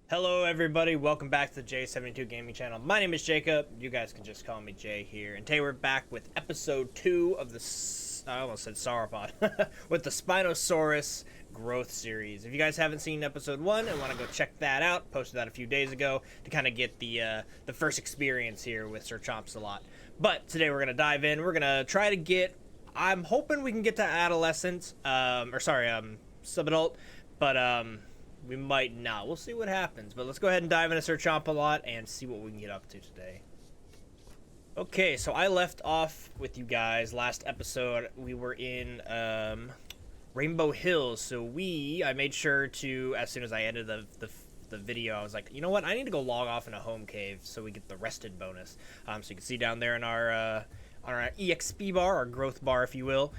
Hello everybody, welcome back to the J72 Gaming Channel. My name is Jacob, you guys can just call me Jay here, and today we're back with episode 2 of the, I almost said sauropod, with the Spinosaurus growth series. If you guys haven't seen episode 1 and want to go check that out, posted that a few days ago to kind of get the first experience here with Sir Chompsalot. But today we're going to dive in, we're going to try to get, I'm hoping we can get to adolescent, sub-adult, but we might not. We'll see what happens. But let's go ahead and dive into Sir Chompsalot and see what we can get up to today. Okay, so I left off with you guys last episode. We were in Rainbow Hills. So I made sure to, as soon as I ended the video, I was like, you know what? I need to go log off in a home cave so we get the rested bonus. So you can see down there in our EXP bar, our growth bar, if you will.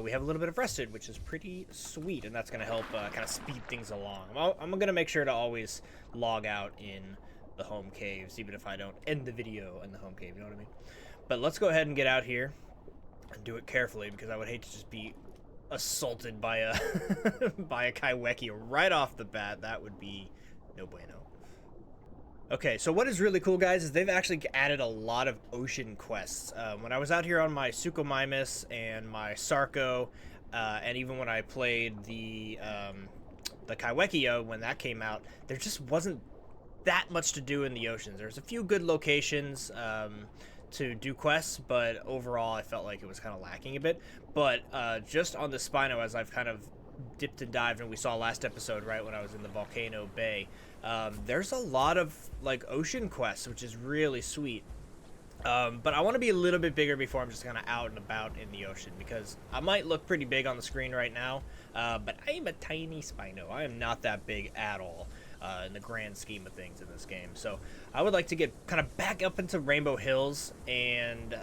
We have a little bit of rested, which is pretty sweet, and that's going to help kind of speed things along. I'm going to make sure to always log out in the home caves, even if I don't end the video in the home cave, you know what I mean? But let's go ahead and get out here and do it carefully, because I would hate to just be assaulted by a by a Kaiweki right off the bat. That would be no bueno. Okay, so what is really cool, guys, is they've actually added a lot of ocean quests. When I was out here on my Suchomimus and my Sarco, and even when I played the Kaiweki when that came out, there just wasn't that much to do in the oceans. There's a few good locations to do quests, but overall I felt like it was kind of lacking a bit. But just on the Spino, as I've kind of dipped and dived, and we saw last episode, right, when I was in the Volcano Bay, there's a lot of like ocean quests, which is really sweet. But I want to be a little bit bigger before I'm just kind of out and about in the ocean, because I might look pretty big on the screen right now, but I am a tiny Spino. I am not that big at all in the grand scheme of things in this game. So I would like to get kind of back up into Rainbow Hills and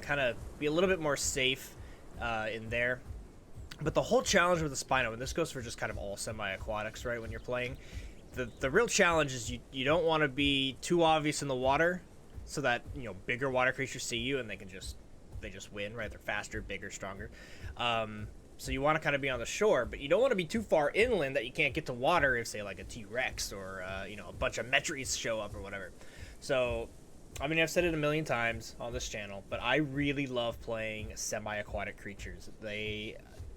kind of be a little bit more safe in there. But the whole challenge with the Spino, and this goes for just kind of all semi-aquatics, right, when you're playing, the real challenge is you don't want to be too obvious in the water, so that, you know, bigger water creatures see you and they just win, right? They're faster, bigger, stronger. So you want to kind of be on the shore, but you don't want to be too far inland that you can't get to water if, say, like a T-Rex or you know, a bunch of Metries show up or whatever. So I mean, I've said it a million times on this channel, but I really love playing semi-aquatic creatures.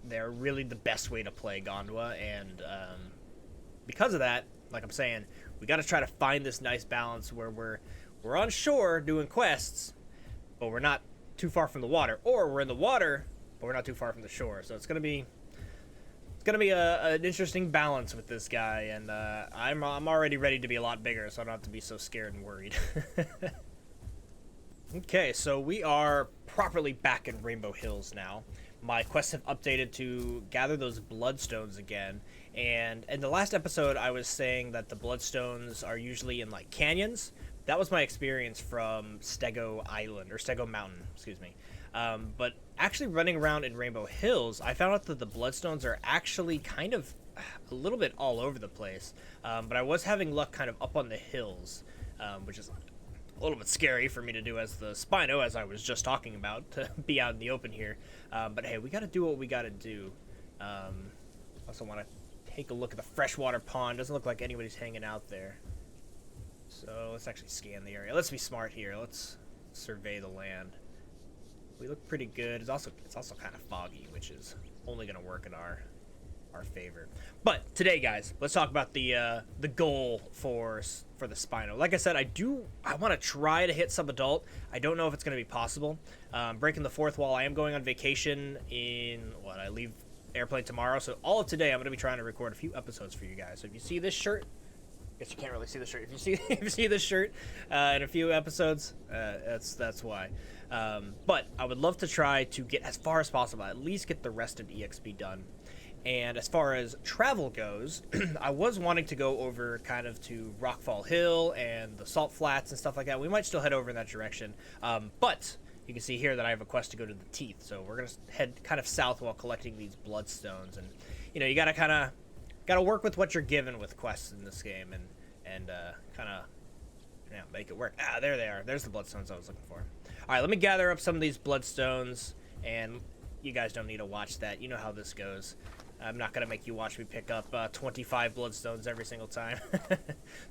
They're really the best way to play Gondwa, and because of that, like I'm saying, we got to try to find this nice balance where we're on shore doing quests, but we're not too far from the water, or we're in the water, but we're not too far from the shore. So it's gonna be an interesting balance with this guy, and I'm already ready to be a lot bigger, so I don't have to be so scared and worried. Okay, so we are properly back in Rainbow Hills now. My quests have updated to gather those bloodstones again, and in the last episode I was saying that the bloodstones are usually in like canyons. That was my experience from Stego Island, or Stego Mountain, excuse me. But actually running around in Rainbow Hills, I found out that the bloodstones are actually kind of a little bit all over the place. But I was having luck kind of up on the hills, which is a little bit scary for me to do as the Spino, as I was just talking about, to be out in the open here. But hey, we got to do what we got to do. Also want to take a look at the freshwater pond. Doesn't look like anybody's hanging out there. So let's actually scan the area. Let's be smart here. Let's survey the land. We look pretty good. It's also kind of foggy, which is only going to work in our favor. But today, guys, let's talk about the goal for the Spino. Like I said, I want to try to hit sub-adult. I don't know if it's going to be possible. Breaking the fourth wall. I am going on vacation I leave airplane tomorrow. So all of today, I'm going to be trying to record a few episodes for you guys. So if you see this shirt, I guess you can't really see the shirt. If you see this shirt in a few episodes, that's why. But I would love to try to get as far as possible, at least get the rested EXP done. And as far as travel goes, I was wanting to go over kind of to Rockfall Hill and the Salt Flats and stuff like that. We might still head over in that direction. But you can see here that I have a quest to go to the Teeth. So we're going to head kind of south while collecting these bloodstones. And, you know, you got to work with what you're given with quests in this game and kind of make it work. Ah, there they are. There's the bloodstones I was looking for. All right, let me gather up some of these bloodstones and you guys don't need to watch that. You know how this goes. I'm not gonna make you watch me pick up 25 bloodstones every single time.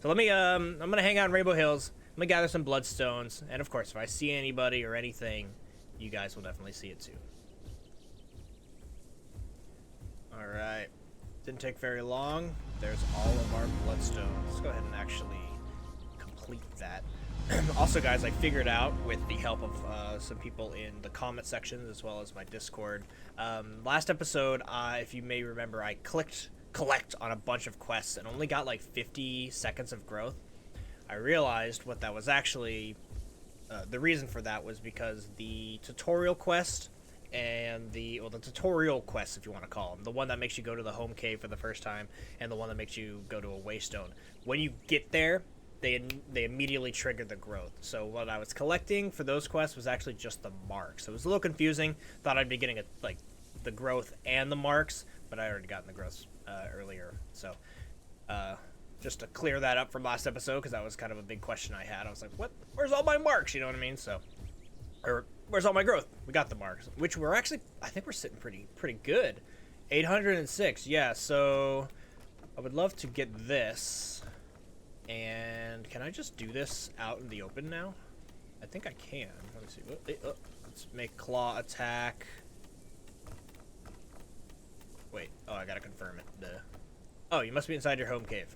So let me, I'm gonna hang out in Rainbow Hills. I'm gonna gather some bloodstones, and of course, if I see anybody or anything, you guys will definitely see it too. All right, didn't take very long. There's all of our bloodstones. Let's go ahead and actually complete that. Also, guys, I figured out with the help of some people in the comment sections as well as my Discord. Last episode, if you may remember, I clicked collect on a bunch of quests and only got like 50 seconds of growth. I realized what that was actually, the reason for that was because the tutorial quest and the tutorial quest, if you want to call them, the one that makes you go to the home cave for the first time and the one that makes you go to a waystone. When you get there, they immediately triggered the growth. So what I was collecting for those quests was actually just the marks. So it was a little confusing. Thought I'd be getting like the growth and the marks, but I already gotten the growth earlier. So just to clear that up from last episode, because that was kind of a big question I had. I was like, what? Where's all my marks? You know what I mean? So, or where's all my growth? We got the marks, which we're actually, I think we're sitting pretty good. 806. Yeah. So I would love to get this. And can I just do this out in the open now? I think I can. Let me see. Let's make claw attack. Wait. Oh, I gotta confirm it. Duh. Oh, you must be inside your home cave.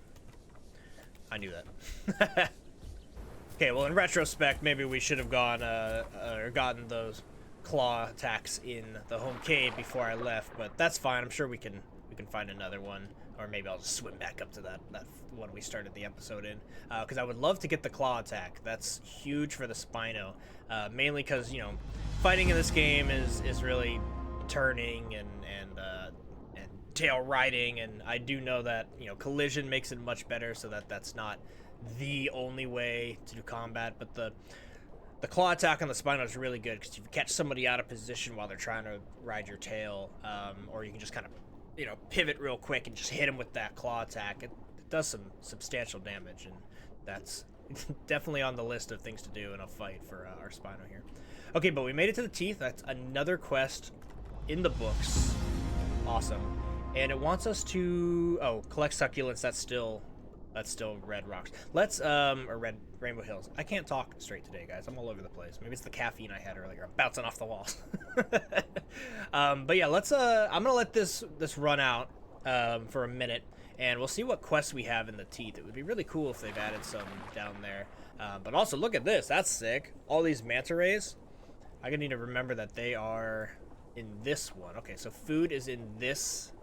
I knew that. Okay, well, in retrospect, maybe we should have gone or gotten those claw attacks in the home cave before I left, but that's fine. I'm sure we can find another one. Or maybe I'll just swim back up to that one we started the episode in. Because I would love to get the claw attack. That's huge for the Spino. Mainly because, you know, fighting in this game is really turning and tail riding. And I do know that, you know, collision makes it much better, so that's not the only way to do combat. But the claw attack on the Spino is really good because you can catch somebody out of position while they're trying to ride your tail. Or you can just kind of, you know, pivot real quick and just hit him with that claw attack. It does some substantial damage, and that's definitely on the list of things to do in a fight for our Spino here. Okay, but we made it to the teeth. That's another quest in the books. Awesome. And it wants us to collect succulents. That's still Red Rocks. Let's or Red Rainbow Hills. I can't talk straight today, guys. I'm all over the place. Maybe it's the caffeine I had earlier. I'm bouncing off the walls. But yeah, let's I'm gonna let this run out for a minute, and we'll see what quests we have in the teeth. It would be really cool if they've added some down there. But also, look at this. That's sick. All these manta rays. I'm gonna need to remember that they are in this one. Okay, so food is in this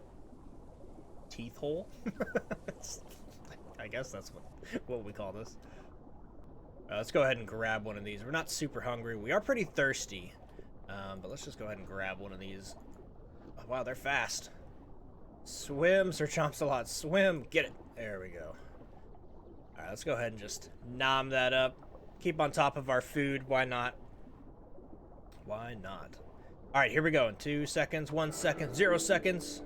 teeth hole. I guess that's what we call this. Let's go ahead and grab one of these. We're not super hungry. We are pretty thirsty. But let's just go ahead and grab one of these. Oh, wow, they're fast. Swim, Sir Chompsalot. Swim. Get it. There we go. Alright, let's go ahead and just nom that up. Keep on top of our food. Why not? Why not? Alright, here we go. In 2 seconds, 1 second, 0 seconds.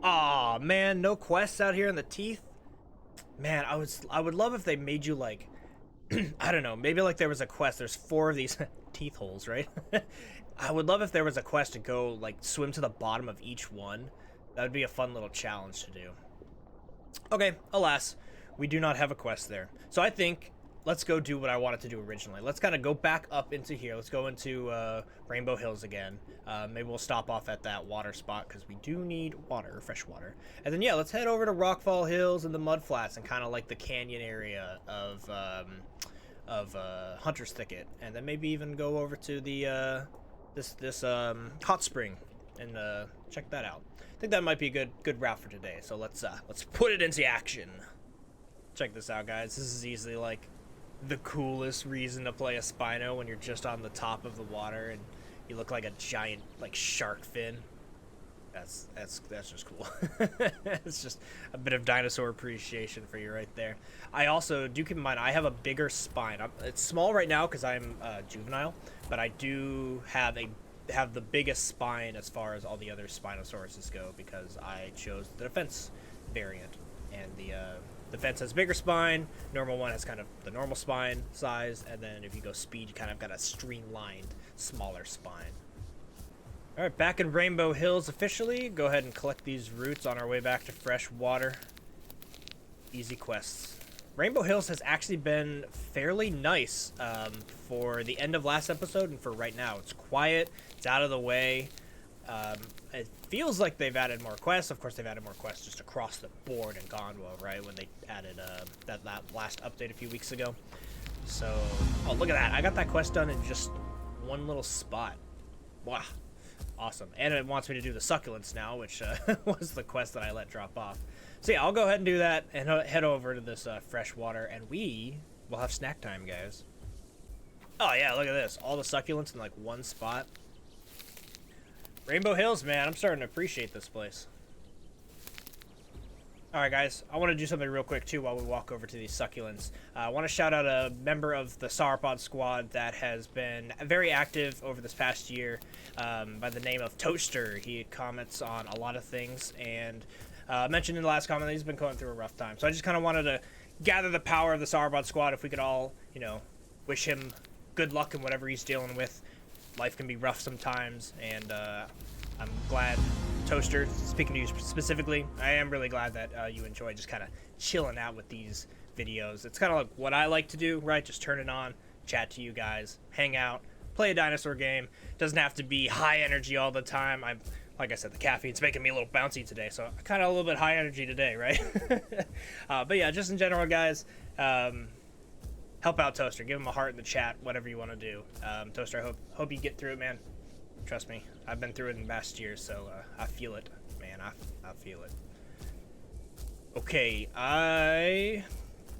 Aw, man, no quests out here in the teeth. Man, I would love if they made you, like, I don't know, maybe like there was a quest. There's 4 of these teeth holes, right? I would love if there was a quest to go, like, swim to the bottom of each one. That would be a fun little challenge to do. Okay, alas, we do not have a quest there. So I think let's go do what I wanted to do originally. Let's kind of go back up into here. Let's go into Rainbow Hills again. Maybe we'll stop off at that water spot because we do need water, fresh water. And then, yeah, let's head over to Rockfall Hills and the Mud Flats and kind of like the canyon area of Hunter's Thicket. And then maybe even go over to the this hot spring and check that out. I think that might be a good route for today. So let's put it into action. Check this out, guys. This is easily like the coolest reason to play a Spino when you're just on the top of the water and you look like a giant like shark fin. That's just cool. It's just a bit of dinosaur appreciation for you right there. I also do keep in mind I have a bigger spine. It's small right now because I'm juvenile, but I do have the biggest spine as far as all the other Spinosauruses go because I chose the defense variant, and the defense has bigger spine. Normal one has kind of the normal spine size, and then if you go speed, you kind of got a streamlined, smaller spine. All right, back in Rainbow Hills officially. Go ahead and collect these roots on our way back to fresh water. Easy quests. Rainbow Hills has actually been fairly nice for the end of last episode and for right now. It's quiet. It's out of the way. It feels like they've added more quests. Of course, they've added more quests just across the board in Gondwa, right? When they added that last update a few weeks ago. So, oh, look at that. I got that quest done in just one little spot. Wow. Awesome. And it wants me to do the succulents now, which was the quest that I let drop off. So yeah, I'll go ahead and do that and head over to this fresh water, and we will have snack time, guys. Oh yeah, look at this. All the succulents in like one spot. Rainbow Hills, man. I'm starting to appreciate this place. Alright guys, I want to do something real quick too while we walk over to these succulents. I want to shout out a member of the Sauropod squad that has been very active over this past year by the name of Toaster. He comments on a lot of things, and mentioned in the last comment that he's been going through a rough time. So I just kind of wanted to gather the power of the Sauropod squad. If we could all, you know, wish him good luck in whatever he's dealing with. Life can be rough sometimes, and I'm glad, Toaster, speaking to you specifically, I am really glad that you enjoy just kind of chilling out with these videos. It's kind of like what I like to do, right? Just turn it on, chat to you guys, hang out, play a dinosaur game. Doesn't have to be high energy all the time. Like I said, the caffeine's making me a little bouncy today, so kind of a little bit high energy today, right? But yeah, just in general, guys, help out Toaster. Give him a heart in the chat, whatever you want to do. Toaster, I hope you get through it, man. Trust me, I've been through it in the past year, so I feel it, man. I feel it. Okay, I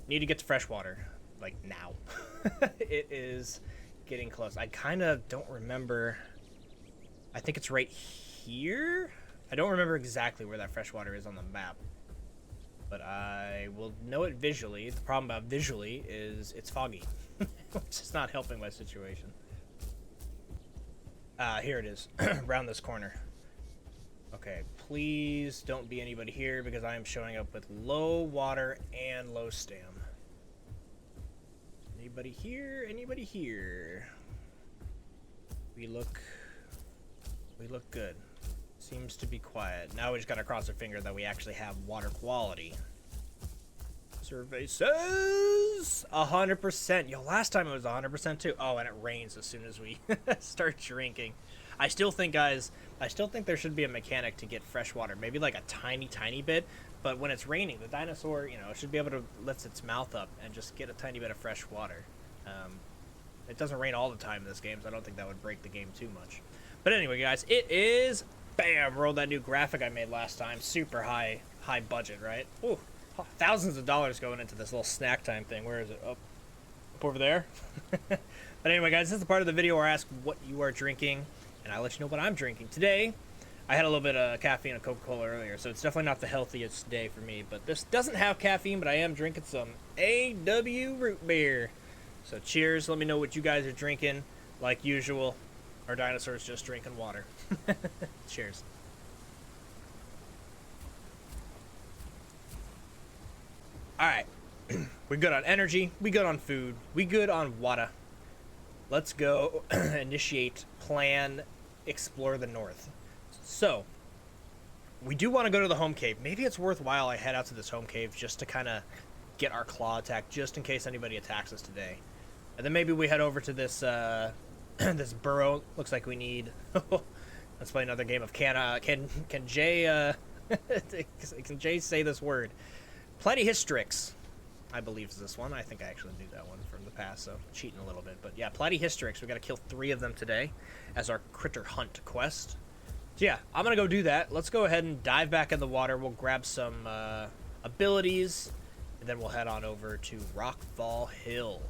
need to get to fresh water, like now. It is getting close. I kind of don't remember. I think it's right here. I don't remember exactly where that fresh water is on the map, but I will know it visually. The problem about visually is it's foggy, which is not helping my situation. Here it is, around this corner. Okay, please don't be anybody here because I am showing up with low water and low stam. Anybody here? Anybody here? We look good. Seems to be quiet. Now we just gotta cross our finger that we actually have water quality. Survey says 100%. Yo, last time it was 100% too. Oh, and it rains as soon as we start drinking. I still think, guys, there should be a mechanic to get fresh water. Maybe like a tiny bit. But when it's raining, the dinosaur, you know, should be able to lift its mouth up and just get a tiny bit of fresh water. It doesn't rain all the time in this game, so I don't think that would break the game too much. But anyway, guys, it is, bam, rolled that new graphic I made last time. Super high budget, right? Ooh. Thousands of dollars going into this little snack time thing. Where is it? Oh, up over there. But anyway, guys, this is the part of the video where I ask what you are drinking, and I let you know what I'm drinking. Today, I had a little bit of caffeine and Coca-Cola earlier, so it's definitely not the healthiest day for me. But this doesn't have caffeine, but I am drinking some AW root beer. So cheers. Let me know what you guys are drinking. Like usual, our dinosaur's just drinking water. Cheers. Alright, we good on energy, we good on food, we good on water. Let's go initiate, plan, explore the north. So, we do want to go to the home cave. Maybe it's worthwhile I head out to this home cave just to kind of get our claw attack, just in case anybody attacks us today. And then maybe we head over to this this burrow. Looks like we need... Let's play another game of can Jay... can Jay say this word? Platyhystrix, I believe is this one. I think I actually knew that one from the past, so cheating a little bit. But yeah, Platyhystrix, we got to kill 3 of them today as our critter hunt quest. So yeah, I'm going to go do that. Let's go ahead and dive back in the water. We'll grab some abilities, and then we'll head on over to Rockfall Hill.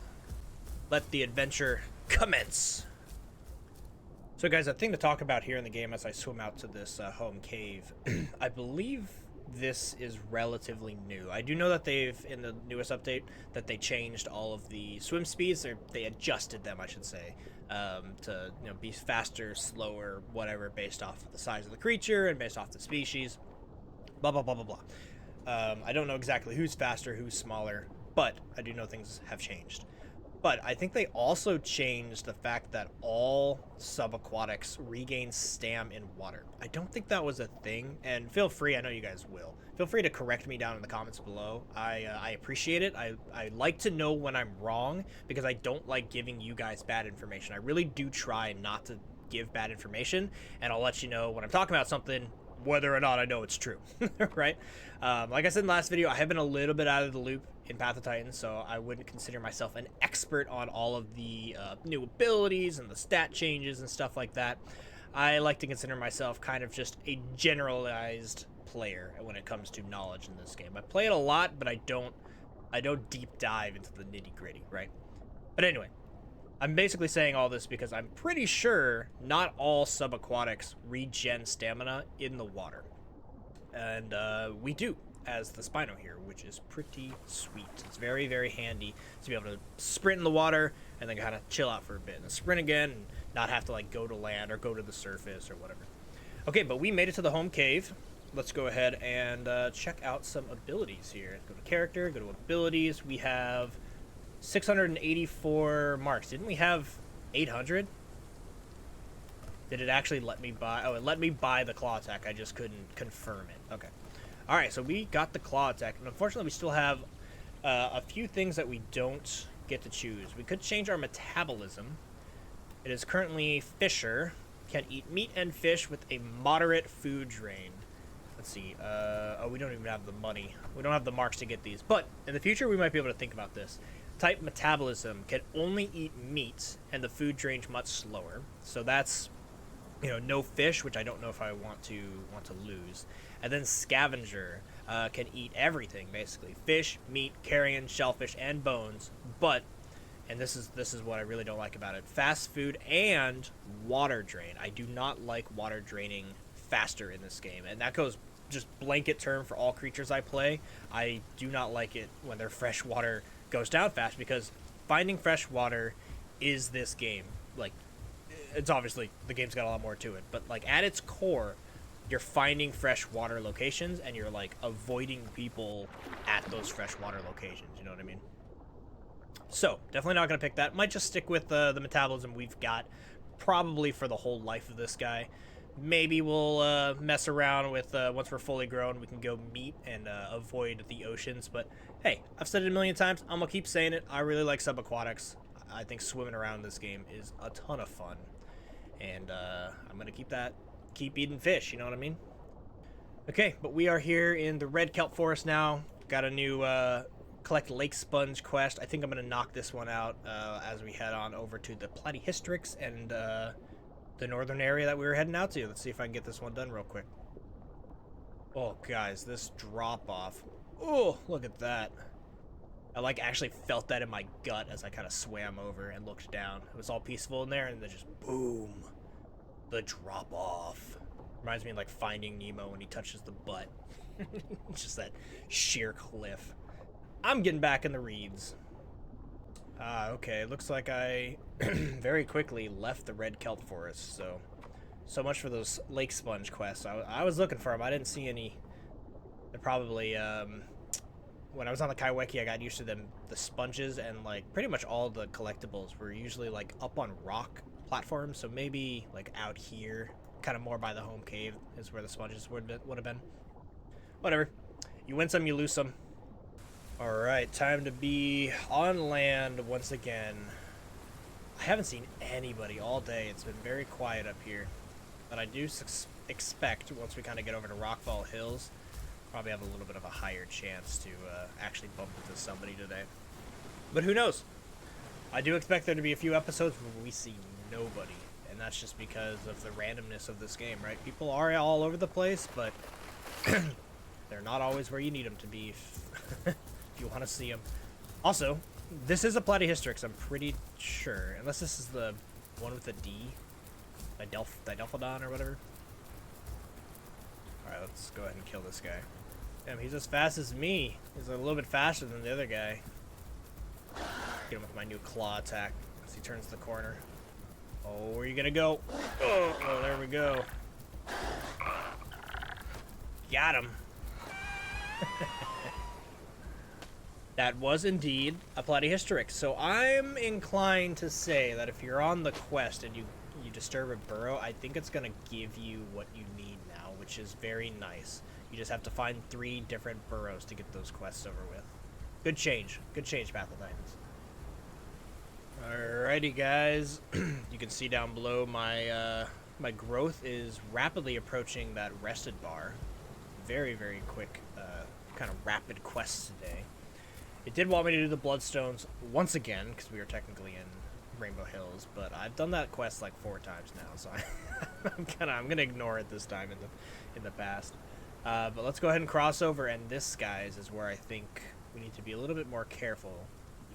Let the adventure commence. So guys, a thing to talk about here in the game as I swim out to this home cave, I believe this is relatively new. I do know that they've, in the newest update, that they changed all of the swim speeds, or they adjusted them, I should say, to, you know, be faster, slower, whatever, based off the size of the creature and based off the species, blah, blah, blah, blah, blah. I don't know exactly who's faster, who's smaller, but I do know things have changed. But I think they also changed the fact that all subaquatics regain stam in water. I don't think that was a thing, and feel free, I know you guys will, feel free to correct me down in the comments below. I appreciate it. I like to know when I'm wrong, because I don't like giving you guys bad information. I really do try not to give bad information, and I'll let you know when I'm talking about something, whether or not I know it's true, right? Like I said in the last video, I have been a little bit out of the loop in Path of Titans, so I wouldn't consider myself an expert on all of the new abilities and the stat changes and stuff like that. I like to consider myself kind of just a generalized player when it comes to knowledge in this game. I play it a lot, but I don't deep dive into the nitty gritty, right? But anyway, I'm basically saying all this because I'm pretty sure not all subaquatics regen stamina in the water. And we do, as the Spino here, which is pretty sweet. It's very, very handy to be able to sprint in the water and then kind of chill out for a bit and sprint again and not have to like go to land or go to the surface or whatever. Okay, but we made it to the home cave. Let's go ahead and check out some abilities here. Go to character, go to abilities. We have 684 marks. Didn't we have 800? Did it actually let me buy? Oh, it let me buy the claw attack. I just couldn't confirm it. Okay. All right, so we got the claw attack, and unfortunately we still have a few things that we don't get to choose. We could change our metabolism. It is currently Fisher. Can eat meat and fish with a moderate food drain. Let's see. Oh, we don't even have the money. We don't have the marks to get these. But in the future, we might be able to think about this. Type metabolism can only eat meat, and the food drains much slower. So that's, you know, no fish, which I don't know if I want to lose. And then scavenger can eat everything basically: fish, meat, carrion, shellfish, and bones. But, and this is what I really don't like about it: fast food and water drain. I do not like water draining faster in this game, and that goes just blanket term for all creatures I play. I do not like it when their fresh water goes down fast, because finding fresh water is this game. Like, it's obviously, the game's got a lot more to it, but like at its core, you're finding fresh water locations and you're like avoiding people at those fresh water locations, you know what I mean? So definitely not gonna pick that. Might just stick with the metabolism we've got probably for the whole life of this guy. Maybe we'll mess around with once we're fully grown, we can go meat and avoid the oceans. But hey, I've said it a million times, I'm gonna keep saying it, I really like subaquatics. I think swimming around in this game is a ton of fun, and I'm gonna keep eating fish, you know what I mean? Okay, but we are here in the red kelp forest now. Got a new collect lake sponge quest. I think I'm gonna knock this one out as we head on over to the Platyhystrix and the northern area that we were heading out to. Let's see if I can get this one done real quick. Oh guys, this drop off. Oh, look at that. I like actually felt that in my gut as I kind of swam over and looked down. It was all peaceful in there, and then just boom, the drop off. Reminds me of like Finding Nemo when he touches the butt. Just that sheer cliff. I'm getting back in the reeds. Okay, looks like I very quickly left the red kelp forest, so much for those lake sponge quests. I was looking for them. I didn't see any. They're probably when I was on the Kaiweki, I got used to them, the sponges, and like pretty much all the collectibles were usually like up on rock platforms, so maybe like out here, kind of more by the home cave is where the sponges would have been. Whatever. You win some, you lose some. Alright, time to be on land once again. I haven't seen anybody all day. It's been very quiet up here. But I do expect, once we kind of get over to Rockfall Hills, probably have a little bit of a higher chance to actually bump into somebody today. But who knows? I do expect there to be a few episodes where we see nobody. And that's just because of the randomness of this game, right? People are all over the place, but they're not always where you need them to be if you want to see them. Also, this is a Platyhystrix, I'm pretty sure. Unless this is the one with the D. Didelphodon or whatever. Alright, let's go ahead and kill this guy. Damn, he's as fast as me. He's a little bit faster than the other guy. Get him with my new claw attack as he turns the corner. Oh, where are you gonna go? Oh, there we go. Got him. That was indeed a platyhistoric. So I'm inclined to say that if you're on the quest and you disturb a burrow, I think it's going to give you what you need now, which is very nice. You just have to find 3 different burrows to get those quests over with. Good change. Good change, Path of Titans. Alrighty, guys. You can see down below my my growth is rapidly approaching that rested bar. Very, very quick, kind of rapid quests today. It did want me to do the Bloodstones once again, because we are technically in Rainbow Hills, but I've done that quest like 4 times now, so I'm gonna ignore it this time in the past. But let's go ahead and cross over, and this, guys, is where I think we need to be a little bit more careful,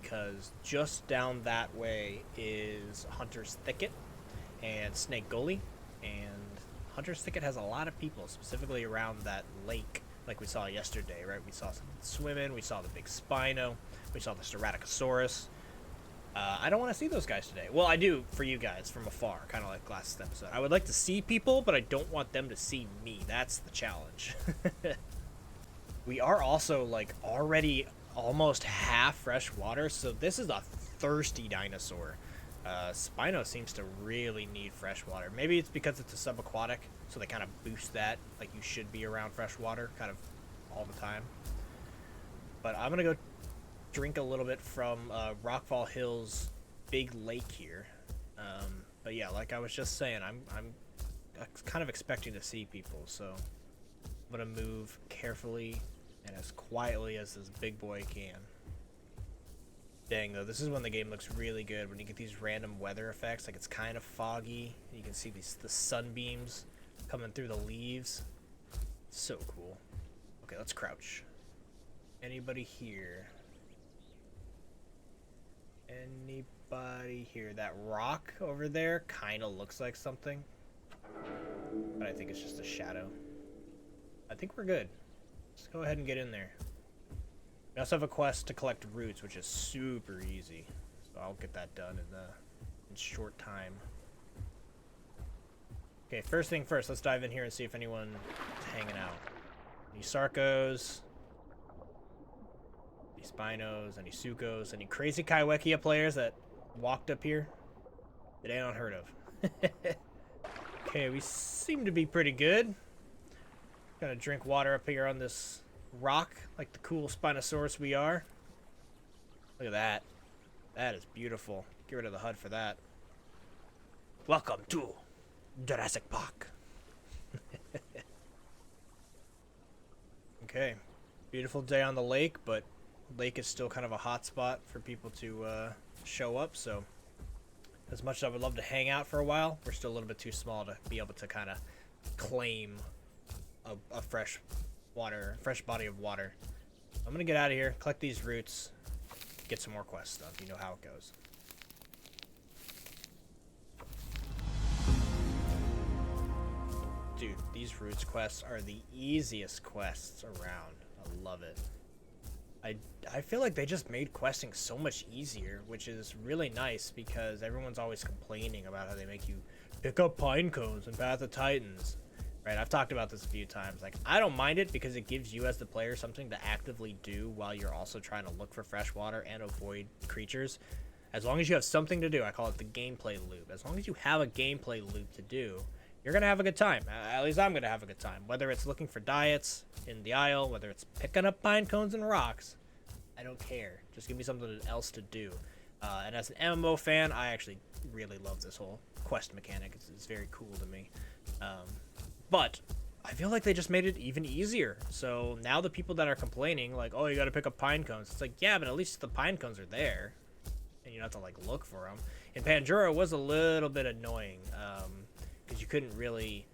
because just down that way is Hunter's Thicket and Snake Gully, and Hunter's Thicket has a lot of people, specifically around that lake, like we saw yesterday, right? We saw some swimming, we saw the big Spino, we saw the Ceratosaurus. I don't want to see those guys today. Well, I do for you guys from afar, kind of like last episode. I would like to see people, but I don't want them to see me. That's the challenge. We are also, like, already almost half fresh water, so this is a thirsty dinosaur. Spino seems to really need fresh water. Maybe it's because it's a subaquatic, so they kind of boost that, like you should be around fresh water kind of all the time. But I'm gonna go drink a little bit from Rockfall Hills big lake here. But yeah, like I was just saying, I'm kind of expecting to see people, so I'm gonna move carefully and as quietly as this big boy can. Dang, though, this is when the game looks really good, when you get these random weather effects, like it's kind of foggy, you can see the sunbeams coming through the leaves. So cool. Okay, let's crouch. Anybody here? Anybody here? That rock over there kind of looks like something, but I think it's just a shadow. I think we're good. Let's go ahead and get in there. We also have a quest to collect roots, which is super easy, so I'll get that done in short time. Okay, first thing first, let's dive in here and see if anyone's hanging out. Any Sarcos, any Spinos, any Sukos, any crazy Kaiwekia players that walked up here that ain't unheard of. Okay, we seem to be pretty good. Gonna drink water up here on this rock, like the cool Spinosaurus we are. Look at that. That is beautiful. Get rid of the HUD for that. Welcome to Jurassic Park. Okay. Beautiful day on the lake, but lake is still kind of a hot spot for people to show up, so as much as I would love to hang out for a while, we're still a little bit too small to be able to kind of claim a fresh body of water. I'm gonna get out of here, collect these roots, get some more quest stuff. You know how it goes. Dude, these roots quests are the easiest quests around. I love it. I feel like they just made questing so much easier, which is really nice because everyone's always complaining about how they make you pick up pine cones in Path of Titans. Right, I've talked about this a few times. Like, I don't mind it because it gives you as the player something to actively do while you're also trying to look for fresh water and avoid creatures. As long as you have something to do, I call it the gameplay loop. As long as you have a gameplay loop to do, you're going to have a good time. At least I'm going to have a good time. Whether it's looking for diets in the aisle, whether it's picking up pine cones and rocks, I don't care. Just give me something else to do. And as an MMO fan, I actually really love this whole quest mechanic. It's very cool to me. But I feel like they just made it even easier. So now the people that are complaining, like, oh, you got to pick up pine cones. It's like, yeah, but at least the pine cones are there. And you don't have to, like, look for them. In Pandora, it was a little bit annoying. Because you couldn't really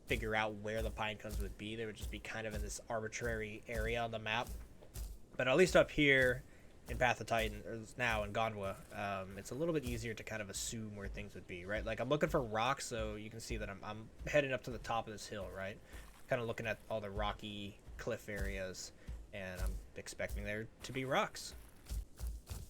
figure out where the pine cones would be. They would just be kind of in this arbitrary area on the map. But at least up here in Path of Titan, or now in Gondwa, it's a little bit easier to kind of assume where things would be, right? Like, I'm looking for rocks, so you can see that I'm heading up to the top of this hill, right? Kind of looking at all the rocky cliff areas, and I'm expecting there to be rocks.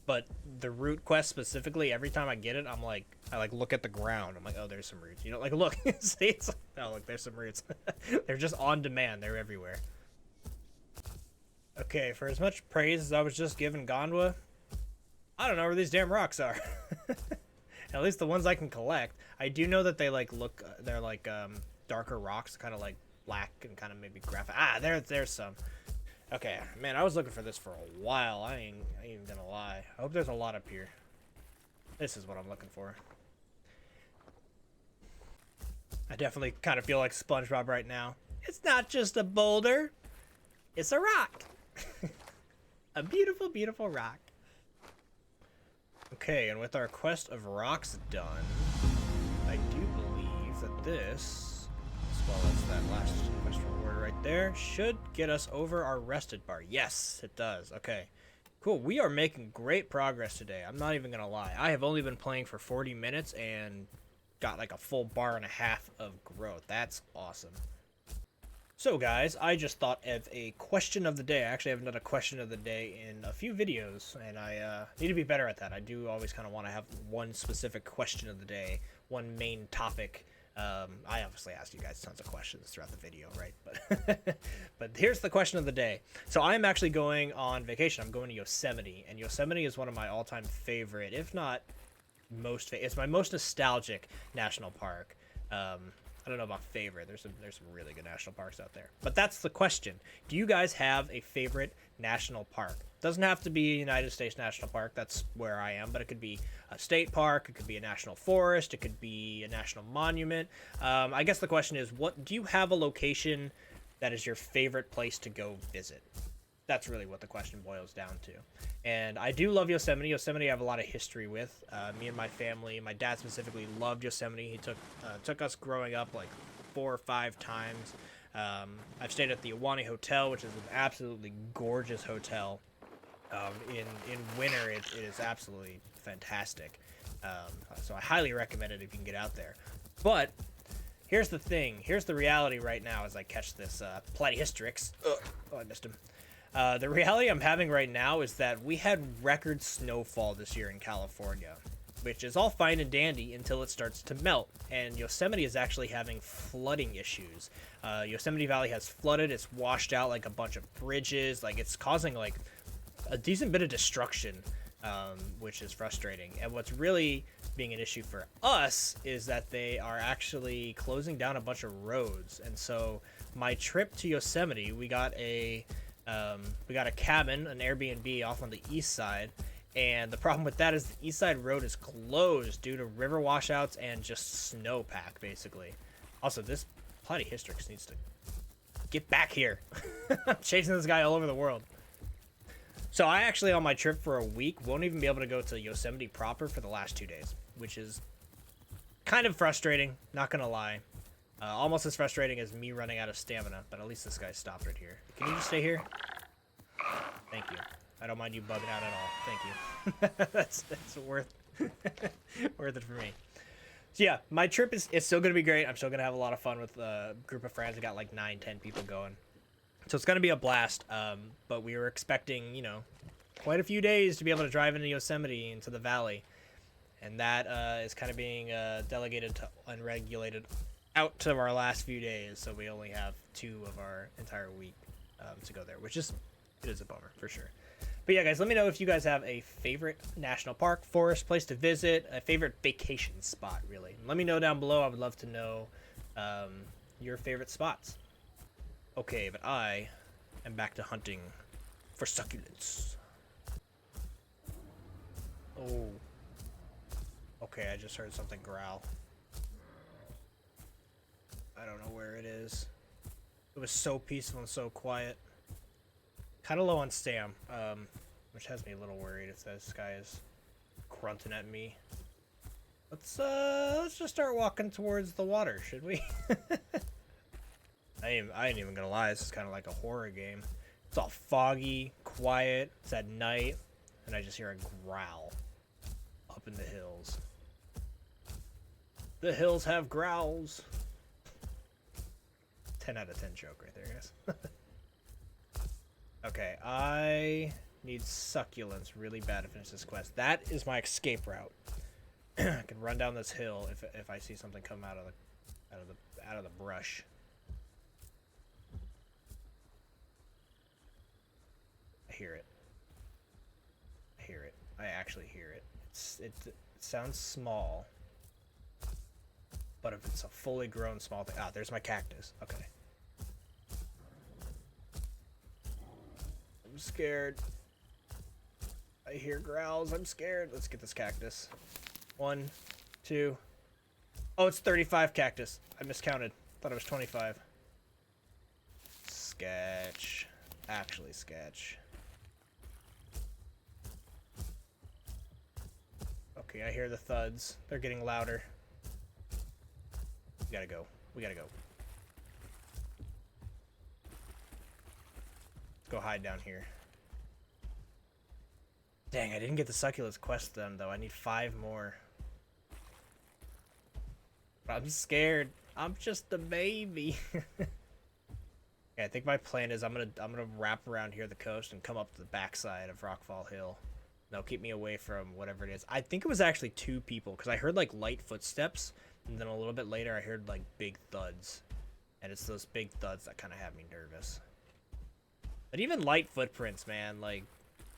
But the root quest specifically, every time I get it, I look at the ground. I'm like, oh, there's some roots. You know, like, look, see, it's like, oh, look, there's some roots. They're just on demand. They're everywhere. Okay, for as much praise as I was just giving Gondwa, I don't know where these damn rocks are. At least the ones I can collect. I do know that they like look, they're like darker rocks, kind of like black and kind of maybe graphic. Ah, there's some. Okay, man, I was looking for this for a while. I ain't even gonna lie. I hope there's a lot up here. This is what I'm looking for. I definitely kind of feel like SpongeBob right now. It's not just a boulder, it's a rock. A beautiful, beautiful rock. Okay, and with our quest of rocks done, I do believe that this, as well as that last quest reward right there, should get us over our rested bar. Yes, it does. Okay, cool. We are making great progress today. I'm not even going to lie. I have only been playing for 40 minutes and got like a full bar and a half of growth. That's awesome. So guys, I just thought of a question of the day. I actually haven't done a question of the day in a few videos, and I need to be better at that. I do always kind of want to have one specific question of the day, one main topic. I obviously ask you guys tons of questions throughout the video, right? But but here's the question of the day. So I'm actually going on vacation. I'm going to Yosemite, and Yosemite is one of my all-time favorite, if not it's my most nostalgic national park. I don't know about favorite. There's some really good national parks out there. But that's the question. Do you guys have a favorite national park? Doesn't have to be a United States National Park. That's where I am. But it could be a state park. It could be a national forest. It could be a national monument. I guess the question is, what do you have a location that is your favorite place to go visit? That's really what the question boils down to. And I do love Yosemite. Yosemite I have a lot of history with. Me and my family, my dad specifically, loved Yosemite. He took us growing up like 4 or 5 times. I've stayed at the Awani Hotel, which is an absolutely gorgeous hotel. In winter, it is absolutely fantastic. So I highly recommend it if you can get out there. But here's the thing. Here's the reality right now as I catch this Platyhystrix. Oh, I missed him. The reality I'm having right now is that we had record snowfall this year in California, which is all fine and dandy until it starts to melt. And Yosemite is actually having flooding issues. Yosemite Valley has flooded. It's washed out like a bunch of bridges. Like it's causing like a decent bit of destruction, which is frustrating. And what's really being an issue for us is that they are actually closing down a bunch of roads. And so my trip to Yosemite, we got a cabin, an Airbnb off on the east side, and the problem with that is the east side road is closed due to river washouts and just snowpack, basically. Also, this Platyhystrix needs to get back here. I'm chasing this guy all over the world. So I actually, on my trip for a week, won't even be able to go to Yosemite proper for the last 2 days, which is kind of frustrating, not gonna lie. Almost as frustrating as me running out of stamina, but at least this guy stopped right here. Can you just stay here? Thank you. I don't mind you bugging out at all. Thank you. that's worth worth it for me. So yeah, my trip is still gonna be great. I'm still gonna have a lot of fun with a group of friends. I got like 9-10 people going, so it's gonna be a blast. But we were expecting, quite a few days to be able to drive into Yosemite, into the valley, and that is kind of being delegated to unregulated out to our last few days, so we only have 2 of our entire week to go there, which is a bummer for sure. But yeah, guys, let me know if you guys have a favorite national park, forest, place to visit, a favorite vacation spot, really. Let me know down below. I would love to know your favorite spots. Okay, but I am back to hunting for succulents. Oh. Okay, I just heard something growl. I don't know where it is. It was so peaceful and so quiet. Kind of low on stam, which has me a little worried if this guy is grunting at me. Let's just start walking towards the water, should we? I ain't even gonna lie, this is kind of like a horror game. It's all foggy, quiet, it's at night, and I just hear a growl up in the hills. The hills have growls. 10 out of 10 joke right there, guys. Okay, I need succulents really bad to finish this quest. That is my escape route. I can run down this hill if I see something come out of the brush. I hear it. I hear it. I actually hear it. It sounds small. But if it's a fully grown small thing... Ah, there's my cactus. Okay. I'm scared. I hear growls. I'm scared. Let's get this cactus. 1, 2... Oh, it's 35 cactus. I miscounted. Thought it was 25. Sketch. Actually sketch. Okay, I hear the thuds. They're getting louder. We gotta go. We gotta go. Let's go hide down here. Dang, I didn't get the succulents quest done, though. I need 5 more. I'm scared. I'm just a baby. Yeah, I think my plan is I'm gonna wrap around here the coast and come up to the backside of Rockfall Hill. They'll keep me away from whatever it is. I think it was actually 2 people because I heard like light footsteps, and then a little bit later I heard like big thuds, and it's those big thuds that kind of have me nervous. But even light footprints, man, like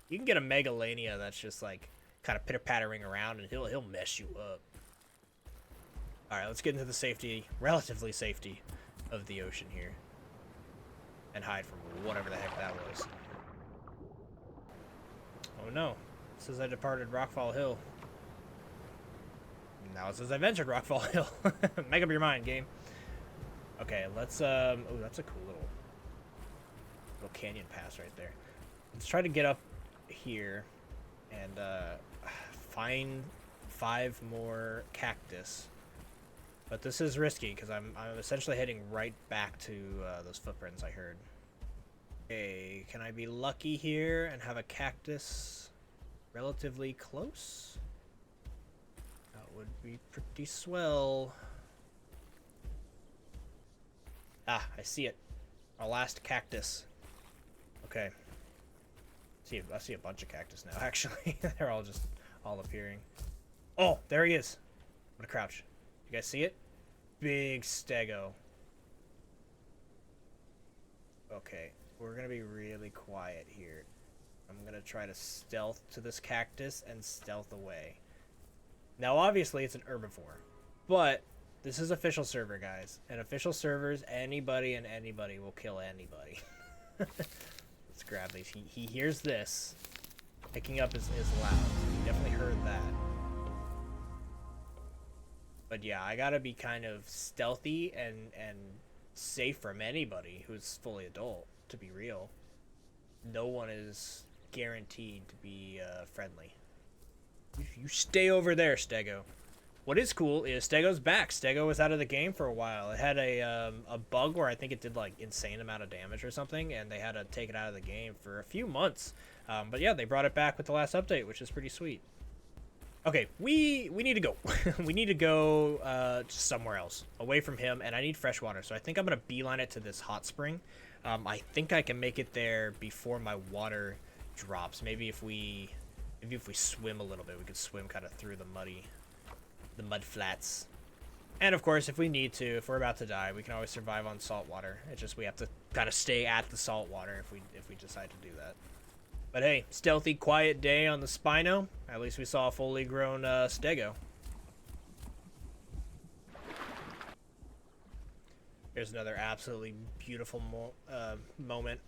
you can get a Megalania that's just like kind of pitter-pattering around, and he'll mess you up. All right, let's get into the safety, relatively safety, of the ocean here. And hide from whatever the heck that was. Oh no. It says I departed Rockfall Hill. Now it says I've entered Rockfall Hill. Make up your mind, game. Okay, let's, oh, that's a cool little canyon pass right there. Let's try to get up here and, find 5 more cactus. But this is risky, because I'm essentially heading right back to those footprints I heard. Okay, can I be lucky here and have a cactus relatively close? That would be pretty swell. Ah, I see it. Our last cactus. Okay. I see a bunch of cactus now, actually. They're all appearing. Oh, there he is. I'm gonna crouch. You guys see it? Big stego. Okay, we're gonna be really quiet here. I'm gonna try to stealth to this cactus and stealth away. Now, obviously, it's an herbivore, but this is official server, guys. And official servers, anybody and anybody will kill anybody. Let's grab these. He hears this. Picking up is loud. He definitely heard that. But yeah, I gotta be kind of stealthy and safe from anybody who's fully adult, to be real. No one is guaranteed to be friendly. You stay over there, Stego. What is cool is Stego's back. Stego was out of the game for a while. It had a bug where I think it did like insane amount of damage or something, and they had to take it out of the game for a few months. But yeah, they brought it back with the last update, which is pretty sweet. Okay, we need to go. We need to go somewhere else, away from him, and I need fresh water. So I think I'm gonna beeline it to this hot spring. I think I can make it there before my water drops. Maybe if we swim a little bit, we could swim kind of through the mud flats. And of course, if we need to, if we're about to die, we can always survive on salt water. It's just we have to kind of stay at the salt water if we decide to do that. But hey, stealthy, quiet day on the Spino. At least we saw a fully grown stego. Here's another absolutely beautiful moment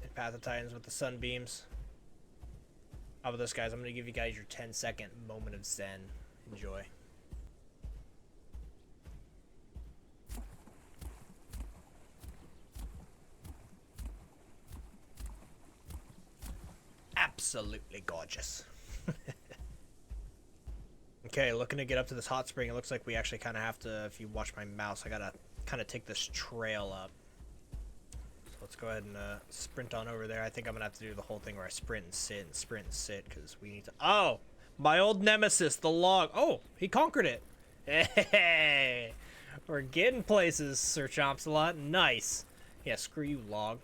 in Path of Titans with the sunbeams. How about this, guys? I'm going to give you guys your 10-second moment of zen. Enjoy. Absolutely gorgeous. Okay, looking to get up to this hot spring. It looks like we actually kind of have to, if you watch my mouse, I gotta kind of take this trail up. So let's go ahead and sprint on over there. I think I'm gonna have to do the whole thing where I sprint and sit, because we need to... Oh! My old nemesis, the log. Oh, he conquered it. Hey! We're getting places, Sir Chompsalot. Nice. Yeah, screw you, log.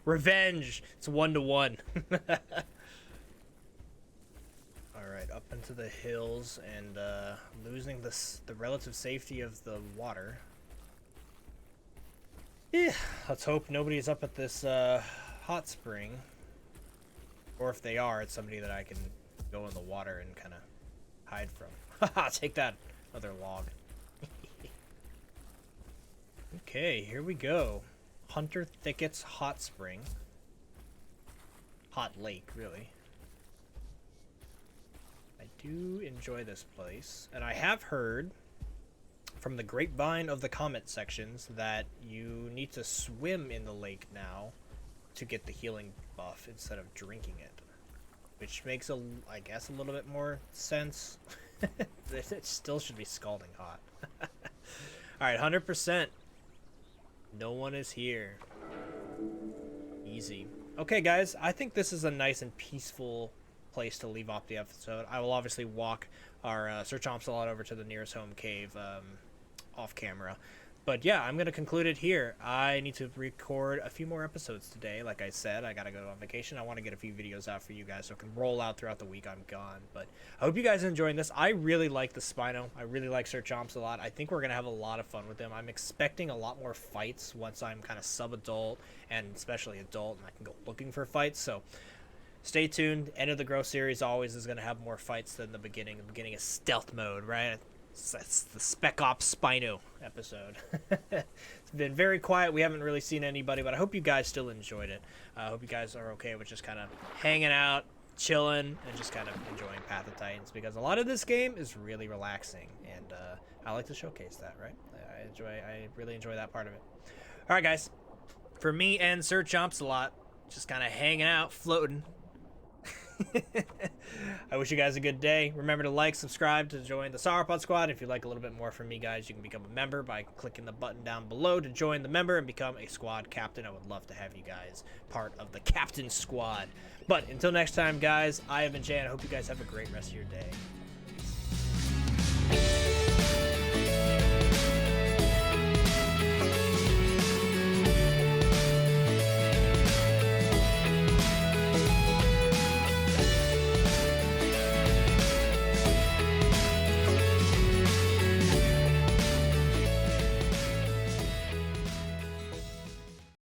Revenge. It's 1-to-1. Alright, up into the hills and losing the relative safety of the water. Yeah, let's hope nobody's up at this hot spring. Or if they are, it's somebody that I can go in the water and kind of hide from. Haha, take that. Another log. Okay, here we go. Hunter Thickets Hot Spring. Hot Lake, really. I do enjoy this place. And I have heard from the grapevine of the comment sections that you need to swim in the lake now to get the healing buff instead of drinking it. Which makes, I guess, a little bit more sense. It still should be scalding hot. Alright, 100%. No one is here. Easy. Okay, guys, I think this is a nice and peaceful place to leave off the episode. I will obviously walk our Sir Chompsalot over to the nearest home cave off camera. But yeah, I'm going to conclude it here. I need to record a few more episodes today. Like I said, I got to go on vacation. I want to get a few videos out for you guys so it can roll out throughout the week I'm gone. But I hope you guys are enjoying this. I really like the Spino. I really like Sir Chompsalot. I think we're going to have a lot of fun with him. I'm expecting a lot more fights once I'm kind of sub-adult and especially adult and I can go looking for fights. So stay tuned. End of the Growth series always is going to have more fights than the beginning. The beginning is stealth mode, right? That's the Spec Ops Spino episode. It's been very quiet. We haven't really seen anybody, but I hope you guys still enjoyed it. I hope you guys are okay with just kind of hanging out, chilling, and just kind of enjoying Path of Titans, because a lot of this game is really relaxing, and I like to showcase that, right? I really enjoy that part of it. All right, guys. For me and Sir Chompsalot, just kind of hanging out, floating. I wish you guys a good day. Remember to like, subscribe to join the Sauropod Squad. If you'd like a little bit more from me, guys, you can become a member by clicking the button down below to join the member and become a squad captain. I would love to have you guys part of the captain squad. But until next time, guys, I have been Jay, and I hope you guys have a great rest of your day.